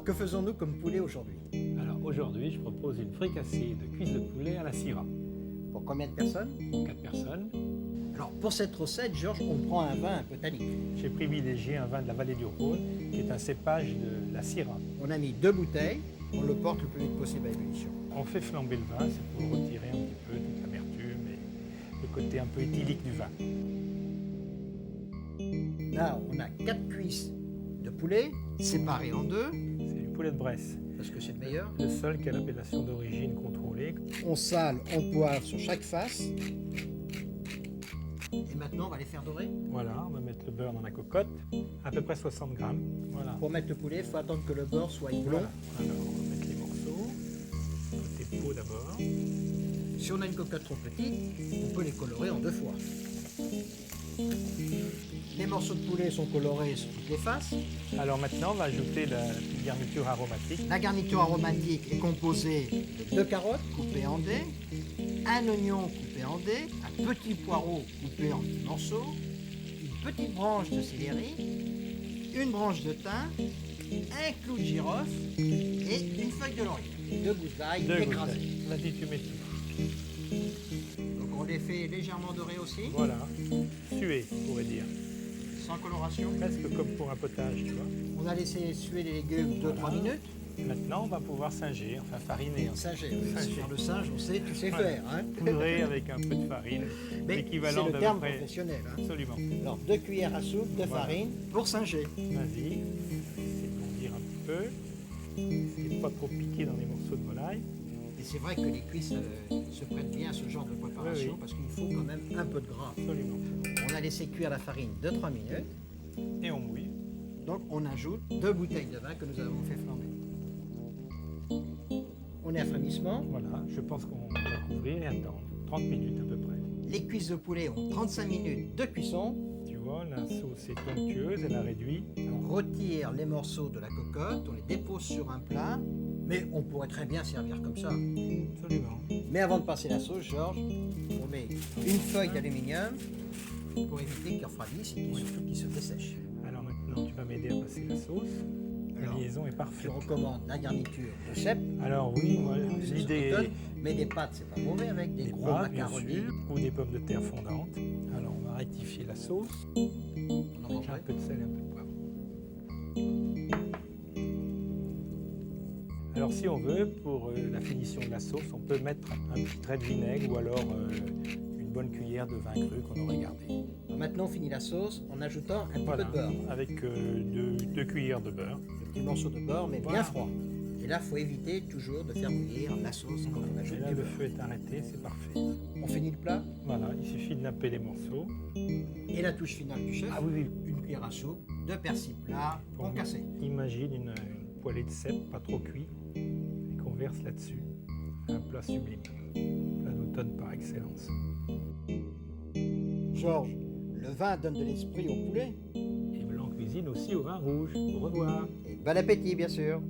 Alors, que faisons-nous comme poulet aujourd'hui? Alors aujourd'hui, je propose une fricassée de cuisses de poulet à la Syrah. Pour combien de personnes? Pour 4 personnes. Alors, pour cette recette, Georges, on prend un vin un peu tannique. J'ai privilégié un vin de la vallée du Rhône, qui est un cépage de la Syrah. On a mis 2 bouteilles, on le porte le plus vite possible à ébullition. On fait flamber le vin, c'est pour retirer un petit peu toute l'amertume et le côté un peu éthylique du vin. Là, on a 4 cuisses de poulet séparées en deux, C'est du poulet de Bresse, parce que c'est le meilleur. le seul qui a l'appellation d'origine contrôlée. On sale, on poivre sur chaque face. Et maintenant, on va les faire dorer. Voilà, on va mettre le beurre dans la cocotte, à peu près 60 grammes. Voilà. Pour mettre le poulet, il faut attendre que le beurre soit blond. Voilà. Alors, on va mettre les morceaux, côté peau d'abord. Si on a une cocotte trop petite, on peut les colorer en 2 fois. Les morceaux de poulet sont colorés sur toutes les faces. Alors maintenant, on va ajouter la petite garniture aromatique. La garniture aromatique est composée de 2 carottes coupées en dés, un oignon coupé en dés, un petit poireau coupé en petits morceaux, une petite branche de céleri, une branche de thym, un clou de girofle et une feuille de laurier. 2 gousses d'ail Deux écrasées. gouttes. Vas-y, tu mets tout. Donc on les fait légèrement dorer aussi, Voilà, suer, on pourrait dire. sans coloration. Presque comme pour un potage, tu vois. On a laissé suer les légumes 2-3 Voilà. minutes. Maintenant, on va pouvoir singer, enfin fariner. Singer, oui, Singer. faire le singe, on sait, tu sais Voilà. faire. Hein. Poudrer avec un peu de farine, Mais l'équivalent c'est le d'à terme peu près. professionnel. Hein. Absolument. Alors 2 cuillères à soupe de Voilà. farine pour singer. Vas-y, essayer de bondir un petit peu. Essayez de pas trop piquer dans les morceaux de volaille. Et c'est vrai que les cuisses se prêtent bien à ce genre de préparation Oui, oui. parce qu'il faut quand même un peu de gras. Absolument. On a laissé cuire la farine 2-3 minutes. Et on mouille. Donc on ajoute 2 bouteilles de vin que nous avons fait flamber. On est à frémissement. Voilà, je pense qu'on va couvrir et attendre 30 minutes à peu près. Les cuisses de poulet ont 35 minutes de cuisson. Tu vois, la sauce est onctueuse, elle a réduit. On retire les morceaux de la cocotte, on les dépose sur un plat. Mais on pourrait très bien servir comme ça. Absolument. Mais avant de passer la sauce, Georges, on met une feuille d'aluminium pour éviter qu'il refroidisse et surtout qu'il se dessèche. Alors maintenant, tu vas m'aider à passer la sauce. La Alors, liaison est Je parfaite. recommande la garniture de cèpe. Alors oui, moi, C'est l'idée sur l'automne, mais des pâtes, c'est pas mauvais avec des des gros pâtes, bien macaronis. sûr, ou des pommes de terre fondantes. Alors on va rectifier la sauce. On en J'ai un mangerait. peu de sel et un peu de poivre. Alors si on veut, pour la finition de la sauce, on peut mettre un petit trait de vinaigre ou alors une bonne cuillère de vin cru qu'on aurait gardé. Maintenant, on finit la sauce en ajoutant un Voilà, peu de beurre. avec deux cuillères de beurre. Un petit morceau de beurre, mais Voilà. bien froid. Et là, il faut éviter toujours de faire bouillir la sauce quand on Et ajoute là, du le beurre. feu est arrêté, c'est parfait. On finit le plat. Voilà, il suffit de napper les morceaux. Et la touche finale du chef, Ah oui, oui. une cuillère à soupe de persil plat concassé. Imagine une poêlée de cèpe pas trop cuit et qu'on verse là-dessus. Un plat sublime. Plat d'automne par excellence. Georges, le vin donne de l'esprit au poulet. Et Blanc Cuisine aussi au vin rouge. Au revoir. Et bon appétit, bien sûr.